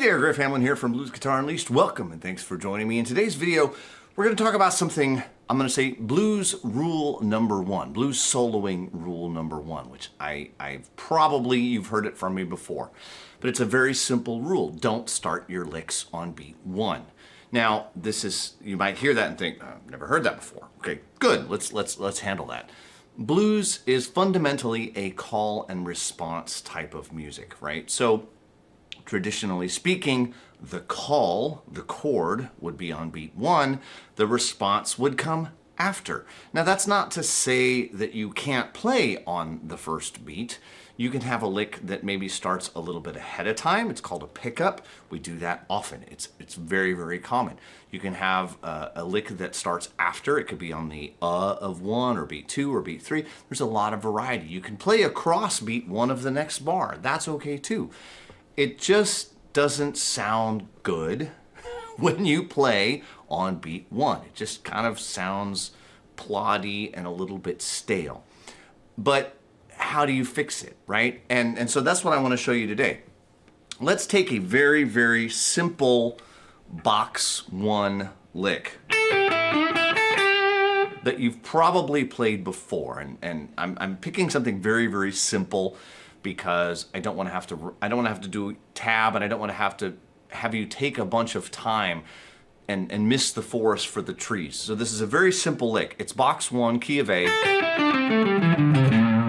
there, Griff Hamlin here from Blues Guitar Unleashed. Welcome and thanks for joining me. In today's video, we're going to talk about something, I'm going to say blues rule number one, blues soloing rule number one, which I've probably, you've heard it from me before, but it's a very simple rule. Don't start your licks on beat one. Now, this is, you might hear that and think, I've never heard that before. Okay, good, let's handle that. Blues is fundamentally a call and response type of music, right? So, traditionally speaking, the call, the chord, would be on beat one, the response would come after. Now that's not to say that you can't play on the first beat. You can have a lick that maybe starts a little bit ahead of time. It's called a pickup. We do that often. It's very, very common. You can have a lick that starts after. It could be on the of one or beat two or beat three. There's a lot of variety. You can play across beat one of the next bar. That's okay too. It just doesn't sound good when you play on beat one. It just kind of sounds ploddy and a little bit stale. But how do you fix it, right? And so that's what I want to show you today. Let's take a very, very simple box one lick that you've probably played before. And I'm picking something very, very simple because I don't want to have to do tab, and I don't want to have you take a bunch of time and miss the forest for the trees. So this is a very simple lick. It's box one, key of A,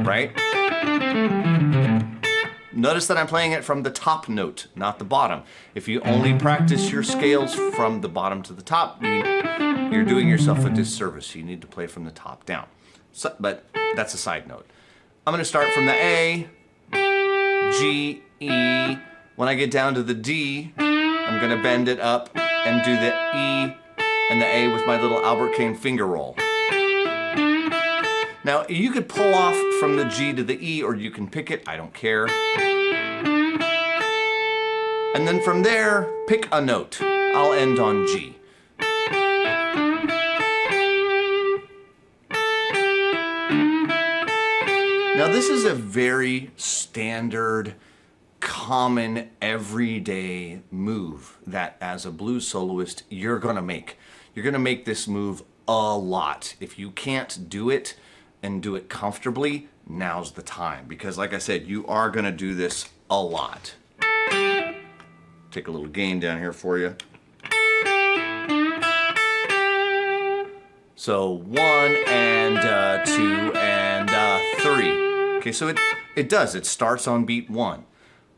right? Notice that I'm playing it from the top note, not the bottom. If you only practice your scales from the bottom to the top, you're doing yourself a disservice. You need to play from the top down. So, but that's a side note. I'm gonna start from the A, G, E. When I get down to the D, I'm gonna bend it up and do the E and the A with my little Albert King finger roll. Now, you could pull off from the G to the E, or you can pick it, I don't care. And then from there, pick a note. I'll end on G. Now this is a very standard, common, everyday move that as a blues soloist you're gonna make. You're gonna make this move a lot. If you can't do it and do it comfortably, now's the time. Because like I said, you are gonna do this a lot. Take a little gain down here for you. So 1 and 2 and 3. Okay, so it does. It starts on beat one.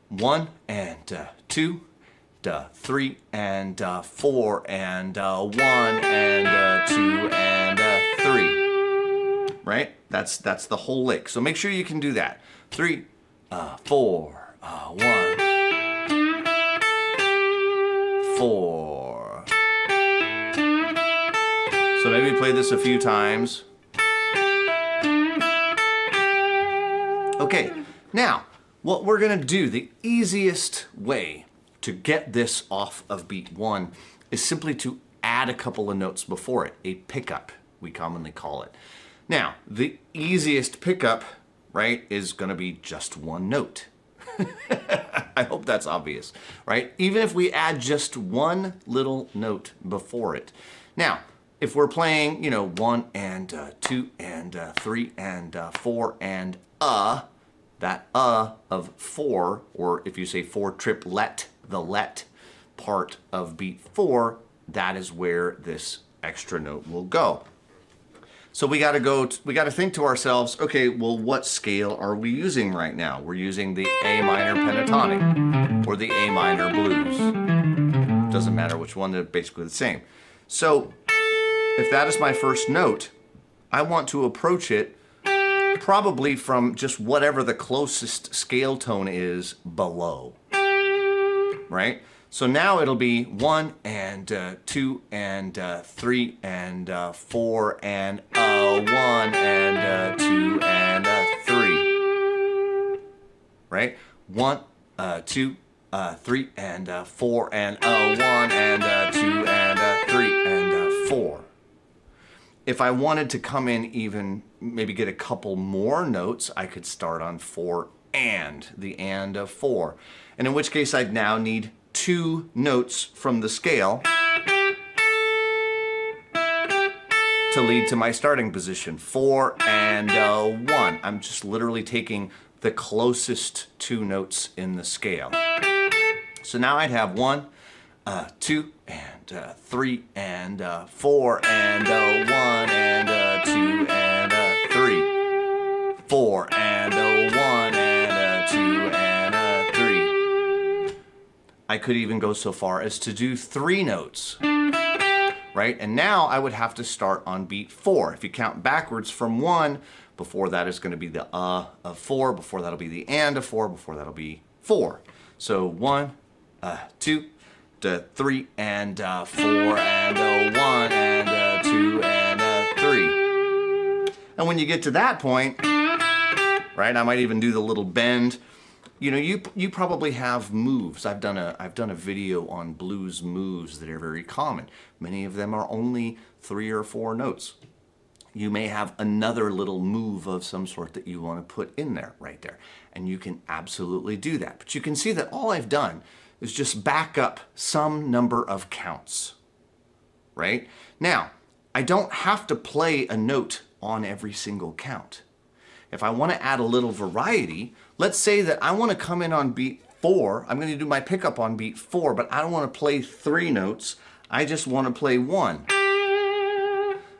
1 and 2, 3 and 4 and 1 and 2 and 3. Right? That's the whole lick. So make sure you can do that. 3, 4, 1, 4. So maybe play this a few times. Okay, now, what we're gonna do, the easiest way to get this off of beat one is simply to add a couple of notes before it, a pickup, we commonly call it. Now, the easiest pickup, right, is gonna be just one note. I hope that's obvious, right? Even if we add just one little note before it. Now, if we're playing, 1 and 2 and 3 and 4 and that of 4, or if you say 4 triplet, the let part of beat 4, that is where this extra note will go. So we got to think to ourselves, okay, well, what scale are we using right now? We're using the A minor pentatonic or the A minor blues. Doesn't matter which one, they're basically the same. So if that is my first note, I want to approach it probably from just whatever the closest scale tone is below, right? So now it'll be 1 and 2 and 3 and 4 and 1 and 2 and 3, right? 1, 2, 3 and 4 and 1 and 2 and 3 and 4. If I wanted to come in even, maybe get a couple more notes, I could start on 4 and, the and of 4. And in which case I'd now need 2 notes from the scale to lead to my starting position. 4 and 1. I'm just literally taking the closest 2 notes in the scale. So now I'd have 1, 2, and 3, and 4, and 1, and 2, and 3. 4, and 1, and 2, and 3. I could even go so far as to do 3 notes. Right? And now I would have to start on beat 4. If you count backwards from 1, before that is going to be the of 4, before that'll be the and of 4, before that'll be 4. So 1, 2, 3, and 4, and 1, and 2, and 3. And when you get to that point, right, I might even do the little bend. You know, you probably have moves. I've done a video on blues moves that are very common. Many of them are only 3 or 4 notes. You may have another little move of some sort that you want to put in there, right there. And you can absolutely do that. But you can see that all I've done is just back up some number of counts, right? Now, I don't have to play a note on every single count. If I want to add a little variety, let's say that I want to come in on beat 4. I'm going to do my pickup on beat 4, but I don't want to play 3 notes. I just want to play 1.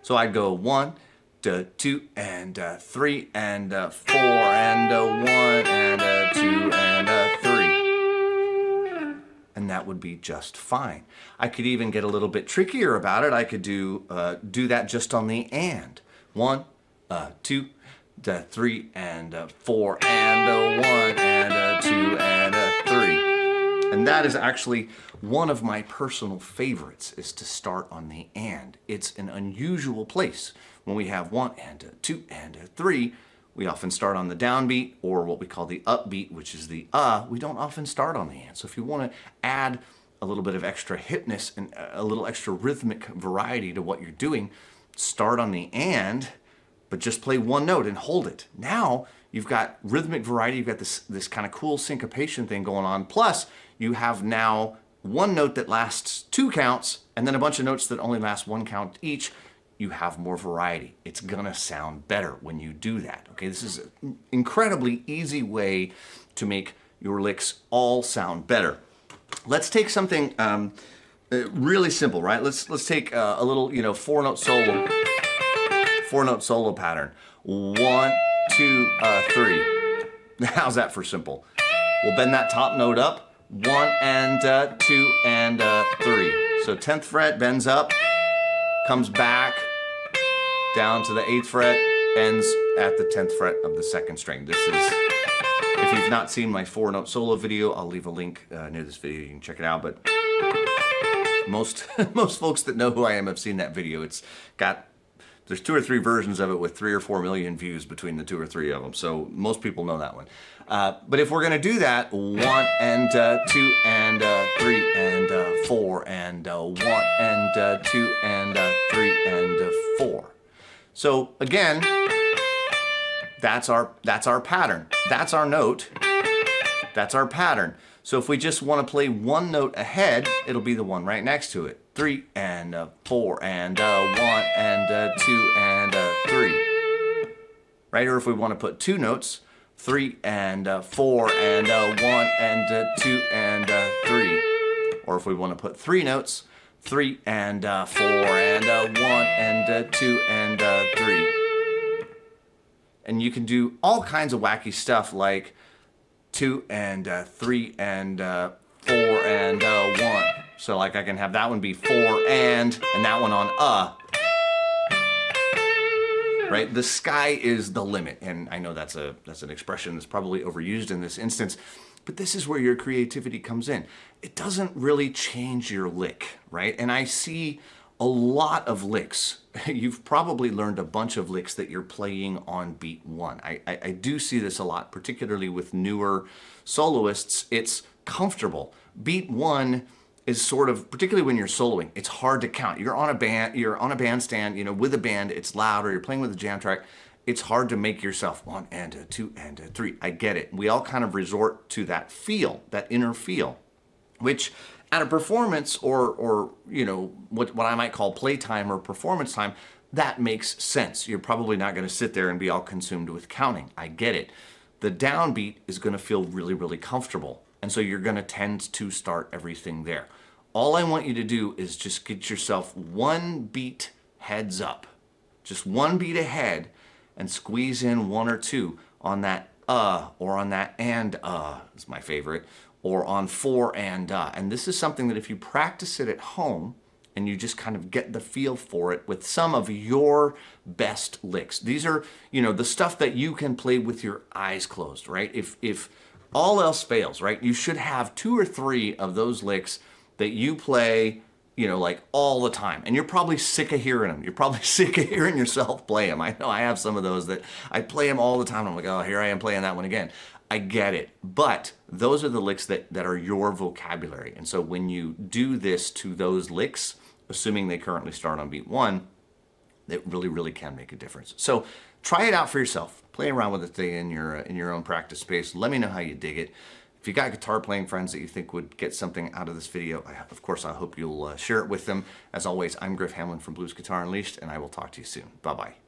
So I'd go 1, 2, and 3, and 4, and 1, and 2, and 3. And that would be just fine. I could even get a little bit trickier about it. I could do that just on the and. 1, 2, 3, and 4, and 1, and 2, and 3. And that is actually one of my personal favorites, is to start on the and. It's an unusual place. When we have 1, and 2, and 3, we often start on the downbeat, or what we call the upbeat, which is the we don't often start on the and. So if you want to add a little bit of extra hipness and a little extra rhythmic variety to what you're doing, start on the and, but just play 1 note and hold it. Now you've got rhythmic variety, you've got this kind of cool syncopation thing going on, plus you have now 1 note that lasts 2 counts, and then a bunch of notes that only last 1 count each. You have more variety. It's gonna sound better when you do that, okay? This is an incredibly easy way to make your licks all sound better. Let's take something really simple, right? Let's take a little, 4-note solo. 4-note solo pattern. 1, 2, 3. How's that for simple? We'll bend that top note up. 1, and 2, and 3. So 10th fret bends up, comes back down to the 8th fret, ends at the 10th fret of the 2nd string. This is, if you've not seen my 4-note solo video, I'll leave a link near this video. You can check it out. But most folks that know who I am have seen that video. There's 2 or 3 versions of it with 3 or 4 million views between the 2 or 3 of them. So most people know that one. But if we're going to do that, 1, and 2, and 3, and 4, and 1, and 2, and 3, and 4. So again, that's our pattern. That's our note. That's our pattern. So if we just want to play 1 note ahead, it'll be the one right next to it. 3, and 4, and 1, and 2, and 3. Right? Or if we want to put 2 notes, 3, and 4, and 1, and 2, and 3. Or if we want to put 3 notes, 3, and 4, and 1, and 2, and 3. And you can do all kinds of wacky stuff like 2, and 3, and 4, and 1. So like I can have that one be 4, and that one on right? The sky is the limit. And I know that's an expression that's probably overused in this instance, but this is where your creativity comes in. It doesn't really change your lick, right? And I see a lot of licks. You've probably learned a bunch of licks that you're playing on beat 1. I do see this a lot, particularly with newer soloists. It's comfortable. Beat 1 is sort of, particularly when you're soloing, it's hard to count. You're on a bandstand, with a band, it's loud, or you're playing with a jam track. It's hard to make yourself 1, and 2, and 3. I get it. We all kind of resort to that feel, that inner feel. which at a performance or you know, what I might call playtime or performance time, that makes sense. You're probably not going to sit there and be all consumed with counting. I get it. The downbeat is going to feel really, really comfortable. And so you're going to tend to start everything there. All I want you to do is just get yourself one beat heads up, just one beat ahead, and squeeze in one or two on that or on that and is my favorite, or on for and. And this is something that if you practice it at home and you just kind of get the feel for it with some of your best licks. These are, you know, the stuff that you can play with your eyes closed, right? If all else fails, right, you should have 2 or 3 of those licks that you play, you know, like all the time. And you're probably sick of hearing them. You're probably sick of hearing yourself play them. I know I have some of those that I play them all the time. I'm like, oh, here I am playing that one again. I get it. But those are the licks that are your vocabulary. And so when you do this to those licks, assuming they currently start on beat 1, it really, really can make a difference. So try it out for yourself. Play around with it in your own practice space. Let me know how you dig it. If you got guitar playing friends that you think would get something out of this video, of course, I hope you'll share it with them. As always, I'm Griff Hamlin from Blues Guitar Unleashed, and I will talk to you soon. Bye-bye.